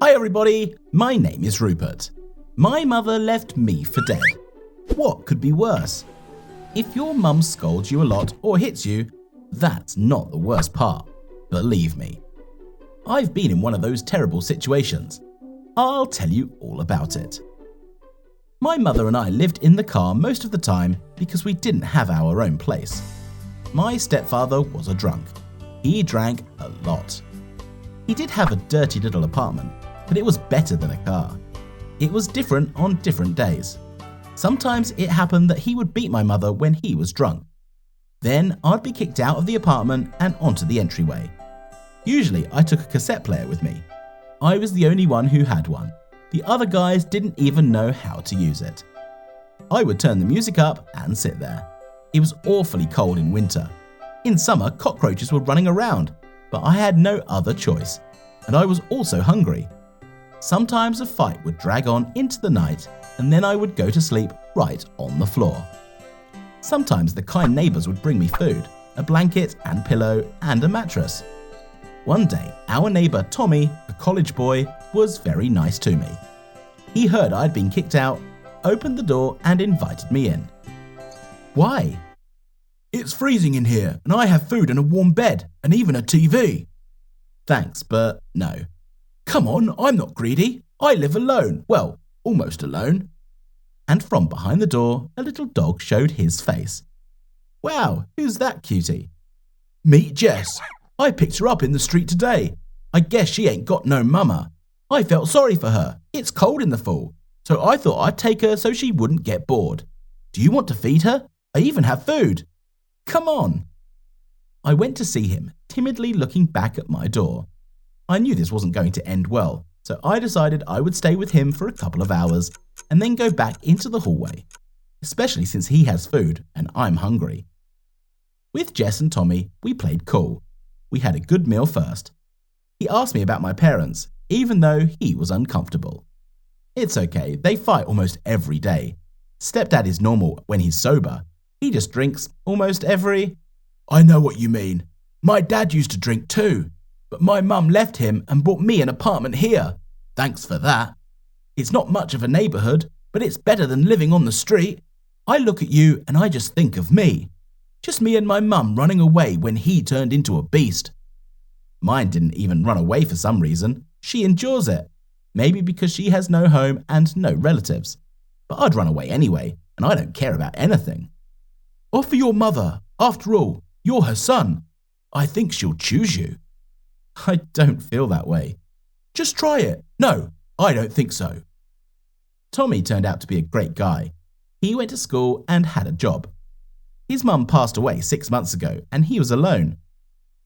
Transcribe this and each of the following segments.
Hi everybody, my name is Rupert. My mother left me for dead. What could be worse? If your mum scolds you a lot or hits you, that's not the worst part, believe me. I've been in one of those terrible situations. I'll tell you all about it. My mother and I lived in the car most of the time because we didn't have our own place. My stepfather was a drunk. He drank a lot. He did have a dirty little apartment, but it was better than a car. It was different on different days. Sometimes it happened that he would beat my mother when he was drunk. Then I'd be kicked out of the apartment and onto the entryway. Usually I took a cassette player with me. I was the only one who had one. The other guys didn't even know how to use it. I would turn the music up and sit there. It was awfully cold in winter. In summer, cockroaches were running around, but I had no other choice, and I was also hungry. Sometimes a fight would drag on into the night, and then I would go to sleep right on the floor. Sometimes the kind neighbours would bring me food, a blanket and pillow and a mattress. One day, our neighbour Tommy, a college boy, was very nice to me. He heard I'd been kicked out, opened the door and invited me in. Why? It's freezing in here and I have food and a warm bed and even a TV. Thanks, but no. Come on, I'm not greedy. I live alone. Well, almost alone. And from behind the door, a little dog showed his face. Wow, who's that cutie? Meet Jess. I picked her up in the street today. I guess she ain't got no mama. I felt sorry for her. It's cold in the fall, so I thought I'd take her so she wouldn't get bored. Do you want to feed her? I even have food. Come on. I went to see him, timidly looking back at my door. I knew this wasn't going to end well, so I decided I would stay with him for a couple of hours and then go back into the hallway, especially since he has food and I'm hungry. With Jess and Tommy, we played cool. We had a good meal first. He asked me about my parents, even though he was uncomfortable. It's okay, they fight almost every day. Stepdad is normal when he's sober. He just drinks almost every... I know what you mean. My dad used to drink too, but my mum left him and bought me an apartment here. Thanks for that. It's not much of a neighbourhood, but it's better than living on the street. I look at you and I just think of me. Just me and my mum running away when he turned into a beast. Mine didn't even run away for some reason. She endures it. Maybe because she has no home and no relatives. But I'd run away anyway, and I don't care about anything. Offer your mother. After all, you're her son. I think she'll choose you. I don't feel that way. Just try it. No, I don't think so. Tommy turned out to be a great guy. He went to school and had a job. His mum passed away 6 months ago and he was alone.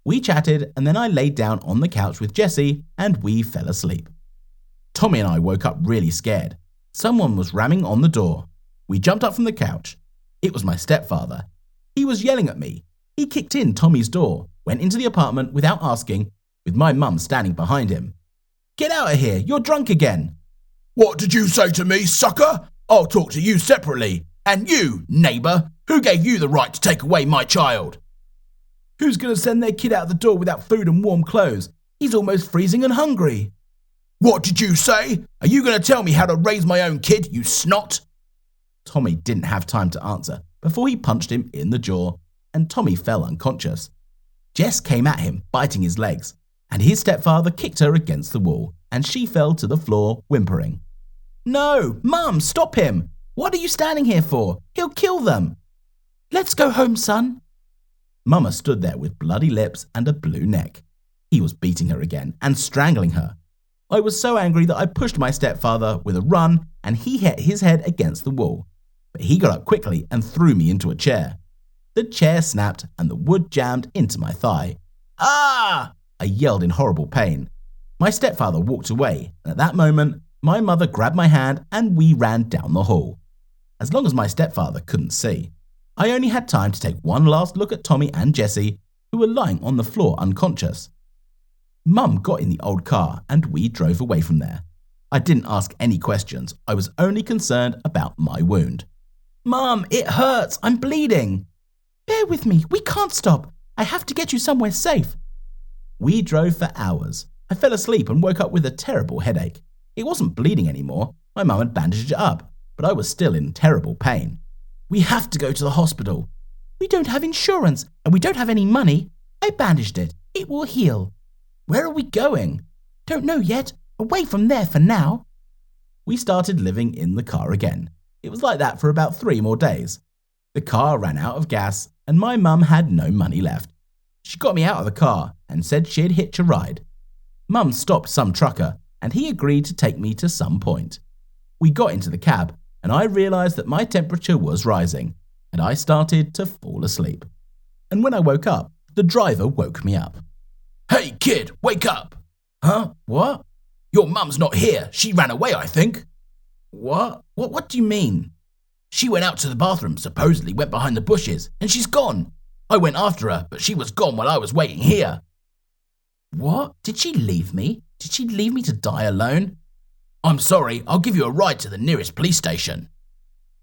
We chatted and then I laid down on the couch with Jessie and we fell asleep. Tommy and I woke up really scared. Someone was ramming on the door. We jumped up from the couch. It was my stepfather. He was yelling at me. He kicked in Tommy's door, went into the apartment without asking, with my mum standing behind him. Get out of here, you're drunk again. What did you say to me, sucker? I'll talk to you separately. And you, neighbour, who gave you the right to take away my child? Who's going to send their kid out the door without food and warm clothes? He's almost freezing and hungry. What did you say? Are you going to tell me how to raise my own kid, you snot? Tommy didn't have time to answer before he punched him in the jaw, and Tommy fell unconscious. Jess came at him, biting his legs, and his stepfather kicked her against the wall, and she fell to the floor, whimpering. No, Mum, stop him! What are you standing here for? He'll kill them! Let's go home, son. Mama stood there with bloody lips and a blue neck. He was beating her again and strangling her. I was so angry that I pushed my stepfather with a run and he hit his head against the wall. But he got up quickly and threw me into a chair. The chair snapped and the wood jammed into my thigh. Ah! I yelled in horrible pain. My stepfather walked away, and at that moment, my mother grabbed my hand and we ran down the hall. As long as my stepfather couldn't see, I only had time to take one last look at Tommy and Jessie, who were lying on the floor unconscious. Mum got in the old car and we drove away from there. I didn't ask any questions. I was only concerned about my wound. Mum, it hurts. I'm bleeding. Bear with me. We can't stop. I have to get you somewhere safe. We drove for hours. I fell asleep and woke up with a terrible headache. It wasn't bleeding anymore. My mum had bandaged it up, but I was still in terrible pain. We have to go to the hospital. We don't have insurance and we don't have any money. I bandaged it. It will heal. Where are we going? Don't know yet. Away from there for now. We started living in the car again. It was like that for about 3 more days. The car ran out of gas and my mum had no money left. She got me out of the car and said she'd hitch a ride. Mum stopped some trucker and he agreed to take me to some point. We got into the cab and I realised that my temperature was rising and I started to fall asleep. And when I woke up, the driver woke me up. Hey kid, wake up! Huh? What? Your mum's not here. She ran away, I think. What? What do you mean? She went out to the bathroom, supposedly went behind the bushes, and she's gone. I went after her, but she was gone while I was waiting here. What? Did she leave me? Did she leave me to die alone? I'm sorry, I'll give you a ride to the nearest police station.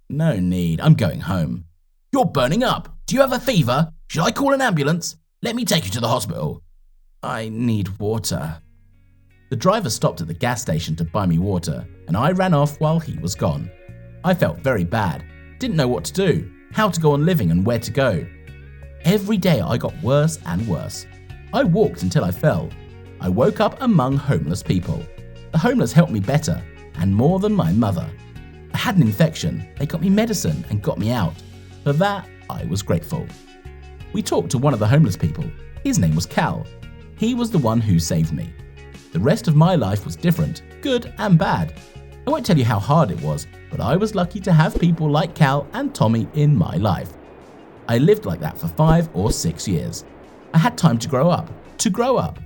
No need, I'm going home. You're burning up. Do you have a fever? Should I call an ambulance? Let me take you to the hospital. I need water. The driver stopped at the gas station to buy me water, and I ran off while he was gone. I felt very bad, didn't know what to do, how to go on living and where to go. Every day I got worse and worse. I walked until I fell. I woke up among homeless people. The homeless helped me better, and more than my mother. I had an infection, they got me medicine and got me out. For that, I was grateful. We talked to one of the homeless people. His name was Cal. He was the one who saved me. The rest of my life was different, good and bad. I won't tell you how hard it was, but I was lucky to have people like Cal and Tommy in my life. I lived like that for 5 or 6 years. I had time to grow up.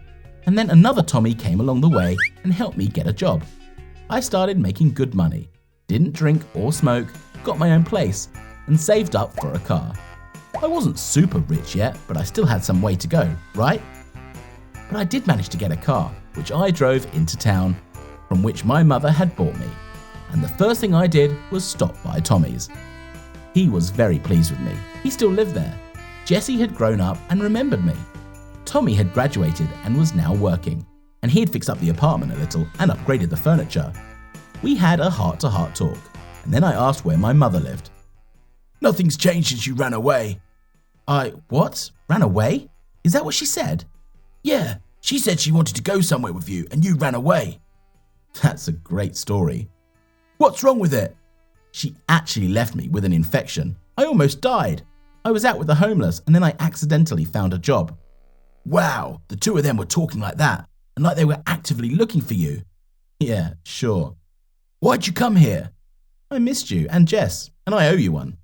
And then another Tommy came along the way and helped me get a job. I started making good money, didn't drink or smoke, got my own place, and saved up for a car. I wasn't super rich yet, but I still had some way to go, right? But I did manage to get a car, which I drove into town, from which my mother had bought me. And the first thing I did was stop by Tommy's. He was very pleased with me. He still lived there. Jessie had grown up and remembered me. Tommy had graduated and was now working, and he had fixed up the apartment a little and upgraded the furniture. We had a heart-to-heart talk, and then I asked where my mother lived. Nothing's changed since you ran away. What? Ran away? Is that what she said? Yeah, she said she wanted to go somewhere with you and you ran away. That's a great story. What's wrong with it? She actually left me with an infection. I almost died. I was out with the homeless and then I accidentally found a job. Wow, the two of them were talking like that and like they were actively looking for you. Yeah, sure. Why'd you come here? I missed you and Jess, and I owe you one.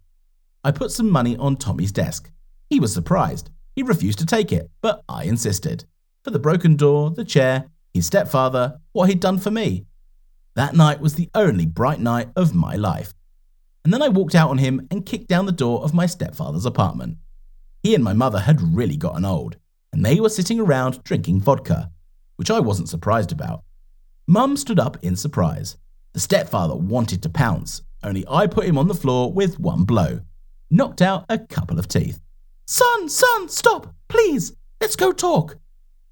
I put some money on Tommy's desk. He was surprised. He refused to take it, but I insisted. For the broken door, the chair, his stepfather, what he'd done for me. That night was the only bright night of my life. And then I walked out on him and kicked down the door of my stepfather's apartment. He and my mother had really gotten old, and they were sitting around drinking vodka, which I wasn't surprised about. Mum stood up in surprise. The stepfather wanted to pounce, only I put him on the floor with one blow. Knocked out a couple of teeth. Son, stop, please, let's go talk.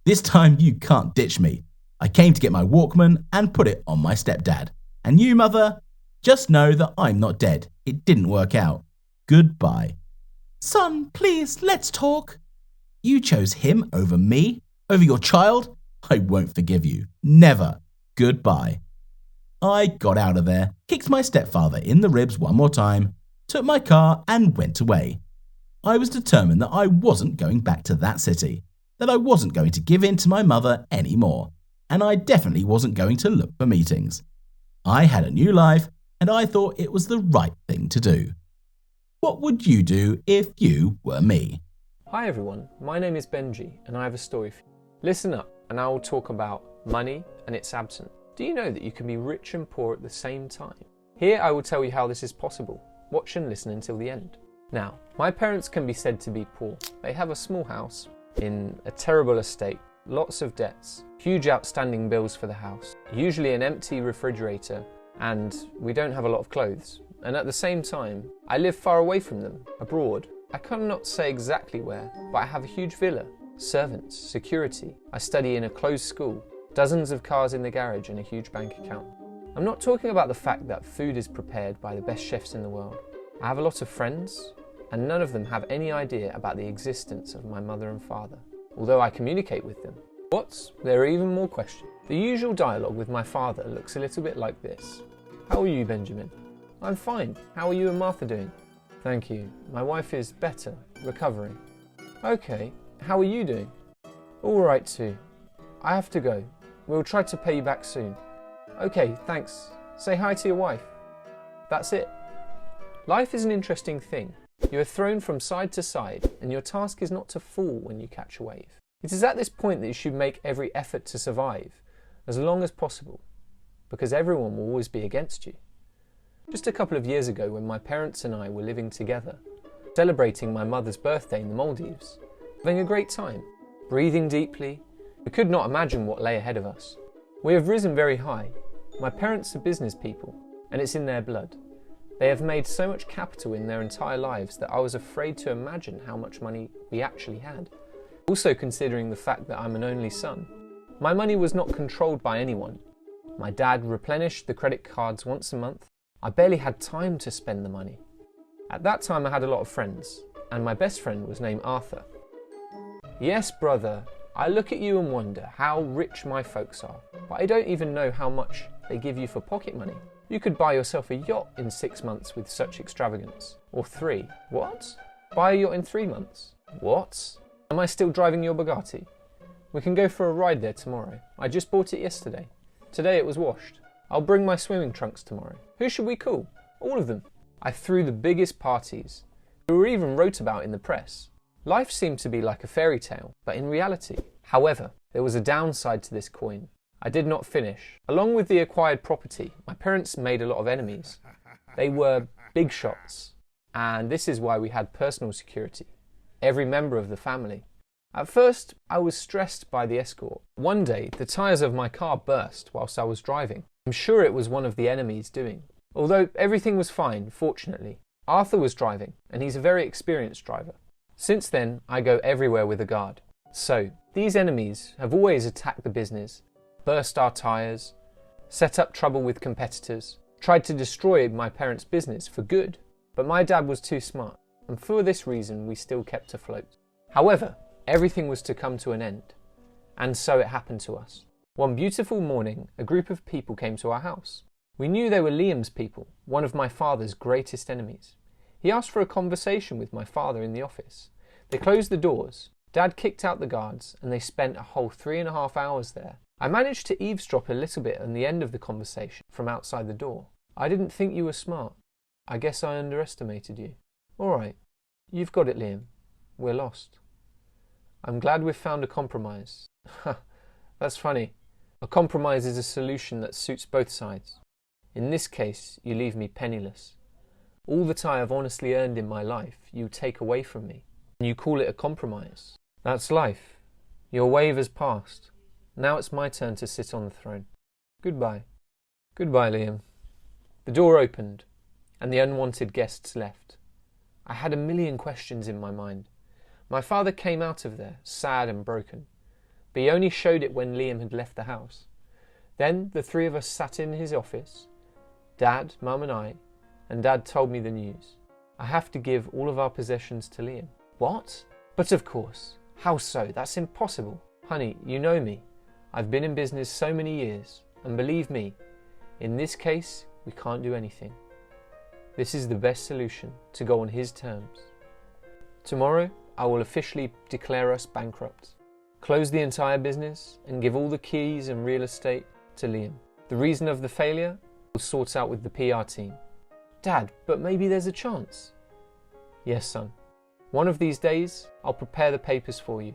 This time you can't ditch me. I came to get my Walkman and put it on my stepdad. And you, mother, just know that I'm not dead. It didn't work out. Goodbye. Son, please, let's talk. You chose him over me, over your child. I won't forgive you. Never. Goodbye. I got out of there, kicked my stepfather in the ribs one more time, took my car and went away. I was determined that I wasn't going back to that city, that I wasn't going to give in to my mother anymore, and I definitely wasn't going to look for meetings. I had a new life, and I thought it was the right thing to do. What would you do if you were me? Hi everyone, my name is Benji, and I have a story for you. Listen up, and I will talk about money and its absence. Do you know that you can be rich and poor at the same time? Here I will tell you how this is possible. Watch and listen until the end. Now, my parents can be said to be poor. They have a small house in a terrible estate, lots of debts, huge outstanding bills for the house, usually an empty refrigerator, and we don't have a lot of clothes. And at the same time, I live far away from them, abroad. I cannot say exactly where, but I have a huge villa, servants, security. I study in a closed school. dozens of cars in the garage and a huge bank account. I'm not talking about the fact that food is prepared by the best chefs in the world. I have a lot of friends, and none of them have any idea about the existence of my mother and father, although I communicate with them. What? There are even more questions. The usual dialogue with my father looks a little bit like this. How are you, Benjamin? I'm fine. How are you and Martha doing? Thank you. My wife is better, recovering. Okay. How are you doing? All right too. I have to go. We'll try to pay you back soon. Okay, thanks. Say hi to your wife. That's it. Life is an interesting thing. You are thrown from side to side, and your task is not to fall when you catch a wave. It is at this point that you should make every effort to survive, as long as possible, because everyone will always be against you. Just a couple of years ago, when my parents and I were living together, celebrating my mother's birthday in the Maldives, having a great time, breathing deeply, we could not imagine what lay ahead of us. We have risen very high. My parents are business people, and it's in their blood. They have made so much capital in their entire lives that I was afraid to imagine how much money we actually had. Also considering the fact that I'm an only son. My money was not controlled by anyone. My dad replenished the credit cards once a month. I barely had time to spend the money. At that time I had a lot of friends, and my best friend was named Arthur. Yes, brother, I look at you and wonder how rich my folks are, but I don't even know how much they give you for pocket money. You could buy yourself a yacht in 6 months with such extravagance. Or 3. What? Buy a yacht in 3 months? What? Am I still driving your Bugatti? We can go for a ride there tomorrow. I just bought it yesterday. Today it was washed. I'll bring my swimming trunks tomorrow. Who should we call? All of them. I threw the biggest parties. We were even wrote about in the press. Life seemed to be like a fairy tale, but in reality. However, there was a downside to this coin. I did not finish. Along with the acquired property, my parents made a lot of enemies. They were big shots, and this is why we had personal security. Every member of the family. At first, I was stressed by the escort. One day, the tyres of my car burst whilst I was driving. I'm sure it was one of the enemies doing. Although everything was fine, fortunately. Arthur was driving, and he's a very experienced driver. Since then, I go everywhere with a guard. So, these enemies have always attacked the business, burst our tyres, set up trouble with competitors, tried to destroy my parents' business for good. But my dad was too smart, and for this reason we still kept afloat. However, everything was to come to an end, and so it happened to us. One beautiful morning, a group of people came to our house. We knew they were Liam's people, one of my father's greatest enemies. He asked for a conversation with my father in the office. They closed the doors, Dad kicked out the guards, and they spent a whole 3.5 hours there. I managed to eavesdrop a little bit on the end of the conversation from outside the door. I didn't think you were smart. I guess I underestimated you. All right, you've got it, Liam. We're lost. I'm glad we've found a compromise. That's funny. A compromise is a solution that suits both sides. In this case, you leave me penniless. All that I have honestly earned in my life, you take away from me. And you call it a compromise. That's life. Your wave has passed. Now it's my turn to sit on the throne. Goodbye. Goodbye, Liam. The door opened, and the unwanted guests left. I had a million questions in my mind. My father came out of there, sad and broken, but he only showed it when Liam had left the house. Then the 3 of us sat in his office, Dad, Mum and I, and Dad told me the news. I have to give all of our possessions to Liam. What? But of course. How so? That's impossible. Honey, you know me. I've been in business so many years, and believe me, in this case, we can't do anything. This is the best solution, to go on his terms. Tomorrow, I will officially declare us bankrupt, close the entire business, and give all the keys and real estate to Liam. The reason of the failure, we'll sort out with the PR team. Dad, but maybe there's a chance. Yes, son. One of these days, I'll prepare the papers for you.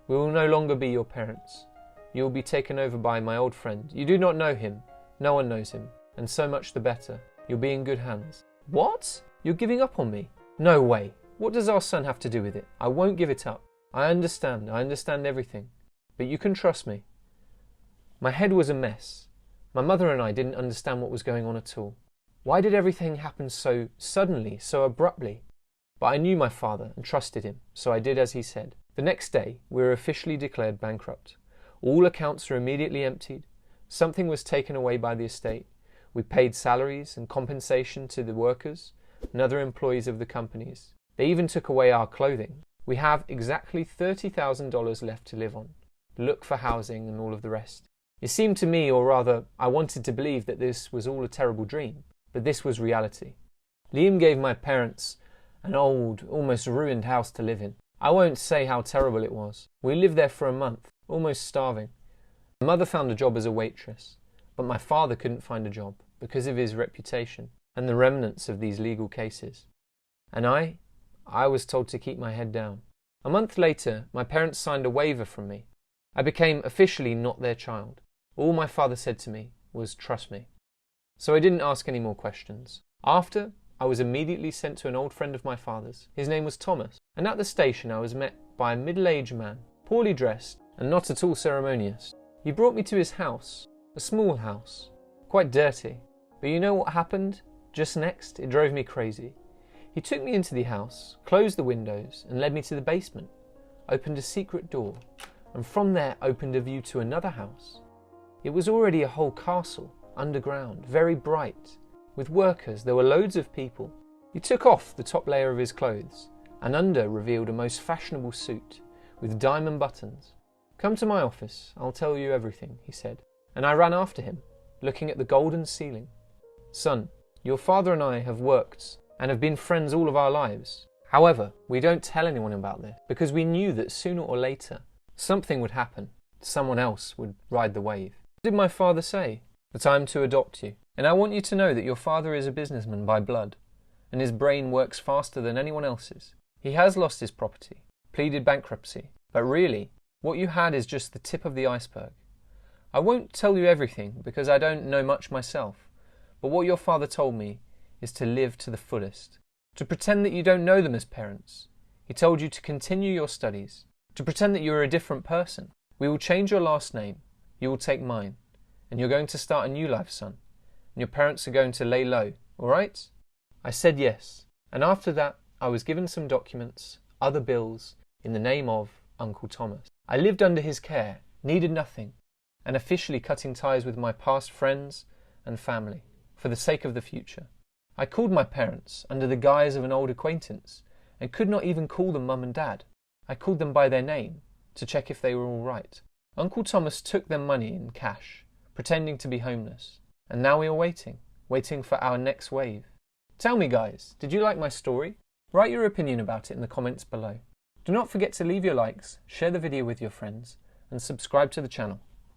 We will no longer be your parents. You will be taken over by my old friend. You do not know him. No one knows him. And so much the better. You'll be in good hands. What? You're giving up on me? No way. What does our son have to do with it? I won't give it up. I understand everything. But you can trust me. My head was a mess. My mother and I didn't understand what was going on at all. Why did everything happen so suddenly, so abruptly? But I knew my father and trusted him, so I did as he said. The next day, we were officially declared bankrupt. All accounts were immediately emptied. Something was taken away by the estate. We paid salaries and compensation to the workers and other employees of the companies. They even took away our clothing. We have exactly $30,000 left to live on. Look for housing and all of the rest. It seemed to me, or rather, I wanted to believe that this was all a terrible dream, but this was reality. Liam gave my parents an old, almost ruined house to live in. I won't say how terrible it was. We lived there for a month, almost starving. My mother found a job as a waitress, but my father couldn't find a job because of his reputation and the remnants of these legal cases. And I was told to keep my head down. A month later, my parents signed a waiver from me. I became officially not their child. All my father said to me was, "Trust me." So I didn't ask any more questions. After, I was immediately sent to an old friend of my father's. His name was Thomas, and at the station I was met by a middle-aged man, poorly dressed and not at all ceremonious. He brought me to his house, a small house, quite dirty. But you know what happened? Just next, it drove me crazy. He took me into the house, closed the windows, and led me to the basement, opened a secret door, and from there opened a view to another house. It was already a whole castle, underground, very bright. With workers, there were loads of people. He took off the top layer of his clothes, and under revealed a most fashionable suit, with diamond buttons. "Come to my office, I'll tell you everything," he said, and I ran after him, looking at the golden ceiling. "Son, your father and I have worked and have been friends all of our lives. However, we don't tell anyone about this, because we knew that sooner or later, something would happen. Someone else would ride the wave." What did my father say? That I am to adopt you. And I want you to know that your father is a businessman by blood, and his brain works faster than anyone else's. He has lost his property, pleaded bankruptcy, but really, what you had is just the tip of the iceberg. I won't tell you everything, because I don't know much myself, but what your father told me is to live to the fullest, to pretend that you don't know them as parents. He told you to continue your studies, to pretend that you are a different person. "We will change your last name, you will take mine, and you're going to start a new life, son, and your parents are going to lay low, all right?" I said yes, and after that I was given some documents, other bills, in the name of Uncle Thomas. I lived under his care, needed nothing, and officially cutting ties with my past friends and family, for the sake of the future. I called my parents under the guise of an old acquaintance, and could not even call them Mum and Dad. I called them by their name, to check if they were all right. Uncle Thomas took them money in cash, pretending to be homeless, and now we are waiting for our next wave. Tell me guys, did you like my story? Write your opinion about it in the comments below. Do not forget to leave your likes, share the video with your friends, and subscribe to the channel.